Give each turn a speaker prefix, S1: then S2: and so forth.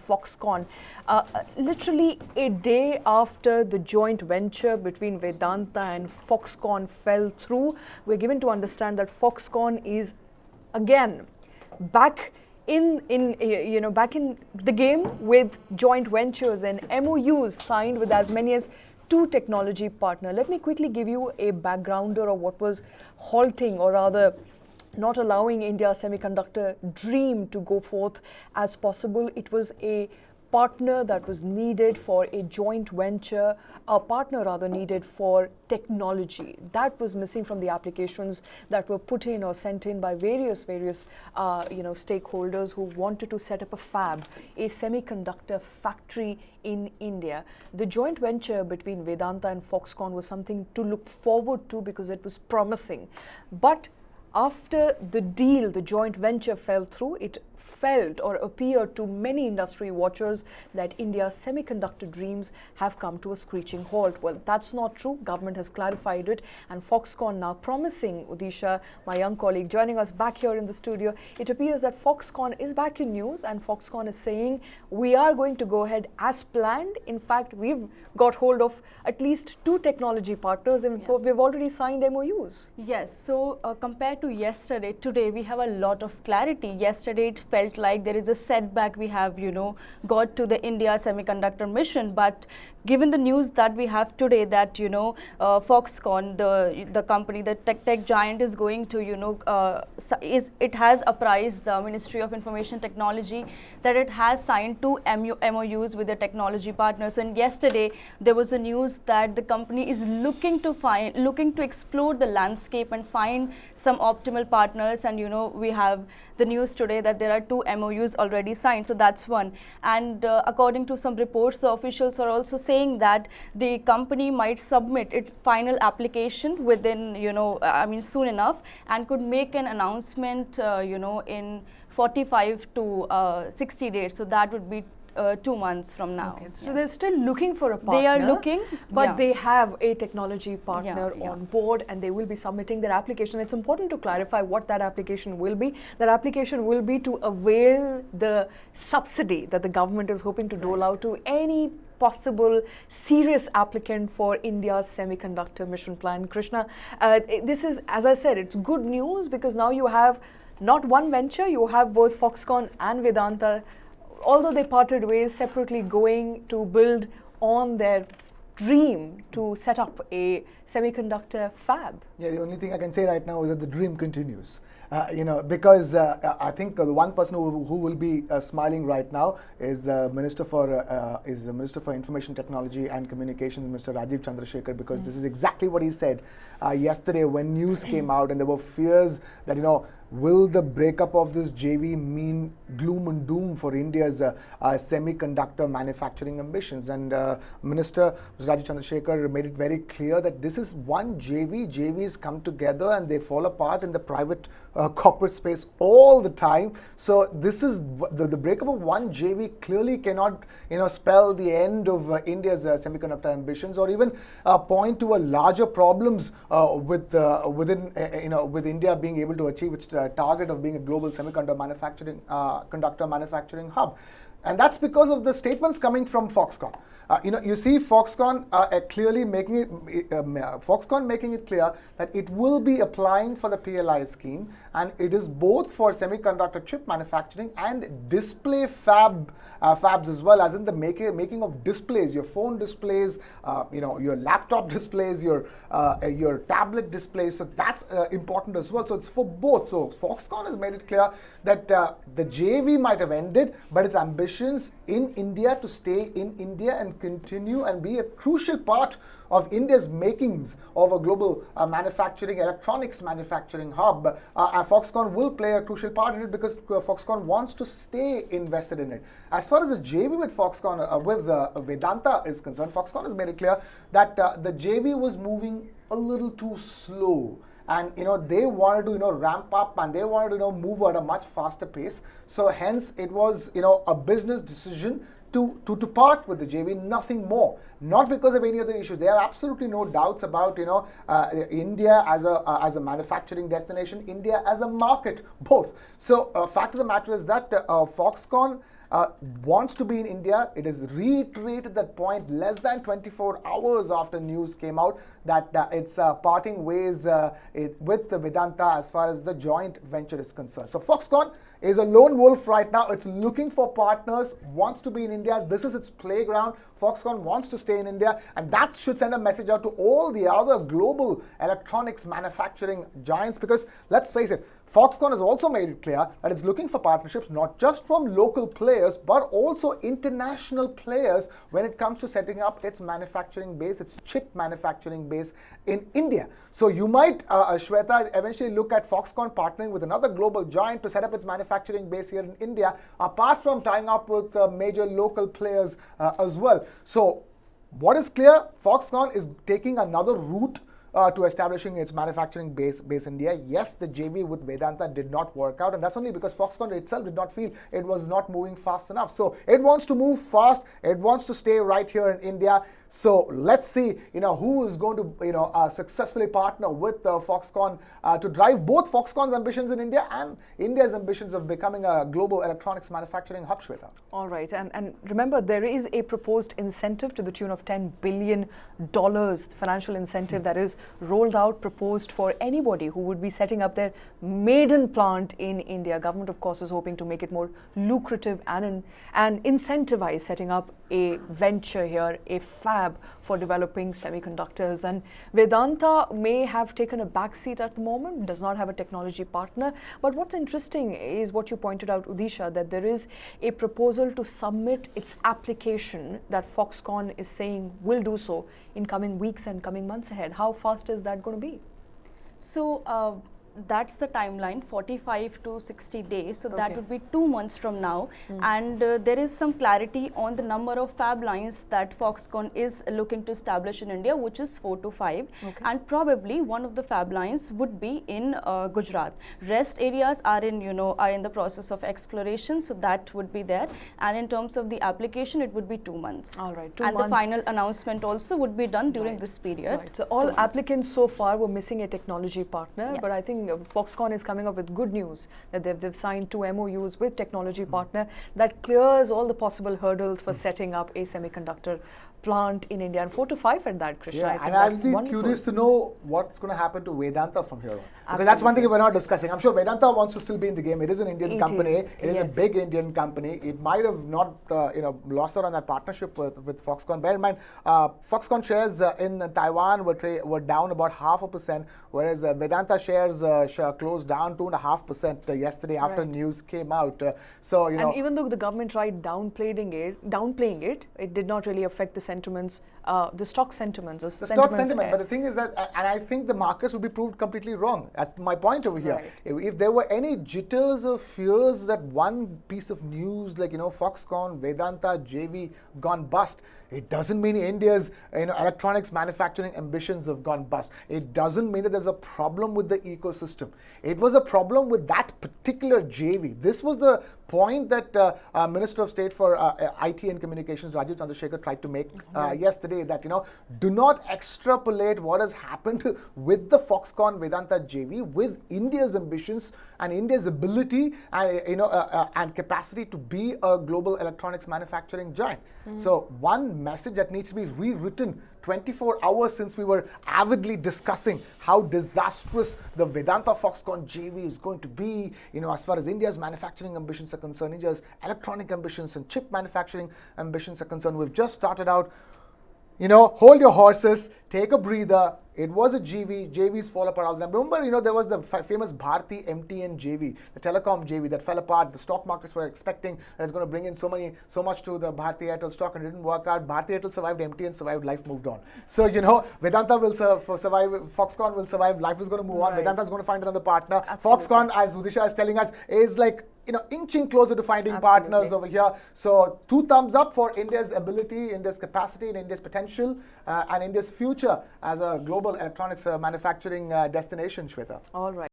S1: Foxconn. Literally a day after the joint venture between Vedanta and Foxconn fell through, we're given to understand that Foxconn is again back in the game with joint ventures and MoUs signed with as many as 2 technology partners. Let me quickly give you a backgrounder of what was halting, or rather not allowing India's semiconductor dream to go forth as possible. It was a partner that was needed for a joint venture, a partner rather needed for technology. That was missing from the applications that were put in or sent in by various stakeholders who wanted to set up a fab, a semiconductor factory in India. The joint venture between Vedanta and Foxconn was something to look forward to because it was promising. But after the deal, the joint venture fell through, it felt or appeared to many industry watchers that India's semiconductor dreams have come to a screeching halt. Well, that's not true. Government has clarified it, and Foxconn now promising, Udisha, my young colleague, joining us back here in the studio. It appears that Foxconn is back in news, and Foxconn is saying we are going to go ahead as planned. In fact, we've got hold of at least 2 technology partners, and
S2: yes,
S1: we've already signed MoUs.
S2: Yes, so compared to yesterday, today we have a lot of clarity. Yesterday it felt like there is a setback we have, got to the India semiconductor mission, but given the news that we have today that, Foxconn, the company, the tech giant is going to, it has apprised the Ministry of Information Technology that it has signed 2 MoUs with the technology partners. And yesterday there was a news that the company is looking to explore the landscape and find some optimal partners. And, we have the news today that there are 2 MoUs already signed. So that's one. And according to some reports, the officials are also saying that the company might submit its final application within, soon enough, and could make an announcement, in 45 to 60 days. So that would be 2 months from now.
S1: Okay. So they're still looking for a partner.
S2: They are looking,
S1: but they have a technology partner
S2: Yeah.
S1: on board, and they will be submitting their application. It's important to clarify what that application will be. That application will be to avail the subsidy that the government is hoping to dole out to any possible serious applicant for India's semiconductor mission plan. Krishna, this is, as I said, it's good news because now you have not one venture, you have both Foxconn and Vedanta, although they parted ways, separately going to build on their dream to set up a semiconductor fab.
S3: Yeah, the only thing I can say right now is that the dream continues. Because I think the one person who will be smiling right now is the Minister for Information Technology and Communications, Mr. Rajiv Chandrasekhar, because this is exactly what he said yesterday when news came out, and there were fears that will the breakup of this JV mean gloom and doom for India's semiconductor manufacturing ambitions? And Minister Rajiv Chandrasekhar made it very clear that this is one JV. JVs come together and they fall apart in the private corporate space all the time. So this is the breakup of one JV clearly cannot spell the end of India's semiconductor ambitions, or even point to a larger problems with India being able to achieve its target of being a global semiconductor manufacturing hub. And that's because of the statements coming from Foxconn. You see Foxconn clearly making it clear that it will be applying for the PLI scheme, and it is both for semiconductor chip manufacturing and display fabs as well, as in the making of displays, your phone displays, your laptop displays, your tablet displays. So that's important as well. So it's for both. So Foxconn has made it clear that the JV might have ended, but its ambitions in India to stay in India and continue and be a crucial part of India's makings of a global electronics manufacturing hub. Foxconn will play a crucial part in it because Foxconn wants to stay invested in it. As far as the JV with Foxconn, with Vedanta is concerned, Foxconn has made it clear that the JV was moving a little too slow. And they wanted to ramp up, and they wanted to move at a much faster pace. So hence it was a business decision to part with the JV, nothing more. Not because of any other issues. There are absolutely no doubts about India as a manufacturing destination, India as a market, both. So fact of the matter is that Foxconn wants to be in India. It has reiterated that point less than 24 hours after news came out that it's parting ways with Vedanta as far as the joint venture is concerned. So Foxconn is a lone wolf right now. It's looking for partners, wants to be in India. This is its playground. Foxconn wants to stay in India, and that should send a message out to all the other global electronics manufacturing giants, because let's face it, Foxconn has also made it clear that it's looking for partnerships not just from local players but also international players when it comes to setting up its manufacturing base, its chip manufacturing base in India. So you might, Shweta, eventually look at Foxconn partnering with another global giant to set up its manufacturing base here in India, apart from tying up with major local players as well. So what is clear, Foxconn is taking another route to establishing its manufacturing base in India. Yes, the JV with Vedanta did not work out, and that's only because Foxconn itself did not feel it was not moving fast enough. So it wants to move fast. It wants to stay right here in India. So let's see, who is going to, successfully partner with Foxconn to drive both Foxconn's ambitions in India and India's ambitions of becoming a global electronics manufacturing hub, Shweta.
S1: All right, and remember, there is a proposed incentive to the tune of $10 billion, financial incentive that is rolled out, proposed for anybody who would be setting up their maiden plant in India. Government, of course, is hoping to make it more lucrative and incentivize setting up a venture here, a fab for developing semiconductors. And Vedanta may have taken a backseat at the moment, does not have a technology partner. But what's interesting is what you pointed out, Udisha, that there is a proposal to submit its application that Foxconn is saying will do so in coming weeks and coming months ahead. How fast is that going to be?
S2: So that's the timeline, 45 to 60 days. So
S1: Okay.
S2: that would be 2 months from now. And there is some clarity on the number of fab lines that Foxconn is looking to establish in India, which is 4 to 5.
S1: Okay.
S2: And probably one of the fab lines would be in Gujarat. Rest areas are in the process of exploration, so that would be there. And in terms of the application, it would be 2 months.
S1: All right, 2
S2: and
S1: months.
S2: the final announcement also would be done during
S1: Right.
S2: this period.
S1: Right. So all applicants so far were missing a technology partner,
S2: Yes.
S1: but I think Foxconn is coming up with good news that they've signed 2 MoUs with technology partner that clears all the possible hurdles for setting up a semiconductor plant in India, and 4 to 5 at that, Krishna. I think
S3: and
S1: that's
S3: I'll be
S1: wonderful.
S3: curious to know what's going to happen to Vedanta from here on. Because that's one thing we're not discussing. I'm sure Vedanta wants to still be in the game. It is an Indian
S1: It
S3: company.
S1: is,
S3: It is
S1: yes.
S3: a big Indian company. It might have not, lost out on that partnership with Foxconn. Bear in mind, Foxconn shares in Taiwan were down about 0.5%, whereas Vedanta shares closed down 2.5% yesterday after
S1: Right.
S3: news came out. So
S1: And even though the government tried downplaying it, it did not really affect the sentiments, the stock sentiments.
S3: The stock sentiment, but the thing is that, and I think the markets will be proved completely wrong. That's my point over here.
S1: Right.
S3: If there were any jitters or fears that one piece of news like Foxconn, Vedanta, JV gone bust, it doesn't mean India's electronics manufacturing ambitions have gone bust. It doesn't mean that there's a problem with the ecosystem. It was a problem with that particular JV. This was the point that Minister of State for IT and Communications, Rajiv Chandrasekhar, tried to make yesterday, that do not extrapolate what has happened with the Foxconn Vedanta JV with India's ambitions and India's ability and capacity to be a global electronics manufacturing giant. So one message that needs to be rewritten 24 hours since we were avidly discussing how disastrous the Vedanta Foxconn JV is going to be, as far as India's manufacturing ambitions are concerned, India's electronic ambitions and chip manufacturing ambitions are concerned. We've just started out. Hold your horses, take a breather. It was a JV. JVs fall apart. Remember, there was the famous Bharti MTN JV, the telecom JV that fell apart. The stock markets were expecting that it's going to bring in so much to the Bharti Airtel stock, and it didn't work out. Bharti Airtel survived, MTN survived, life moved on. So, Vedanta will survive, Foxconn will survive, life is going to move on.
S1: Right.
S3: Vedanta is going to find another partner.
S1: Absolutely.
S3: Foxconn, as Udisha is telling us, is like, inching closer to finding
S1: Absolutely.
S3: partners over here. So 2 thumbs up for India's ability, India's capacity, and India's potential, and India's future as a global electronics manufacturing destination, Shweta.
S1: All right.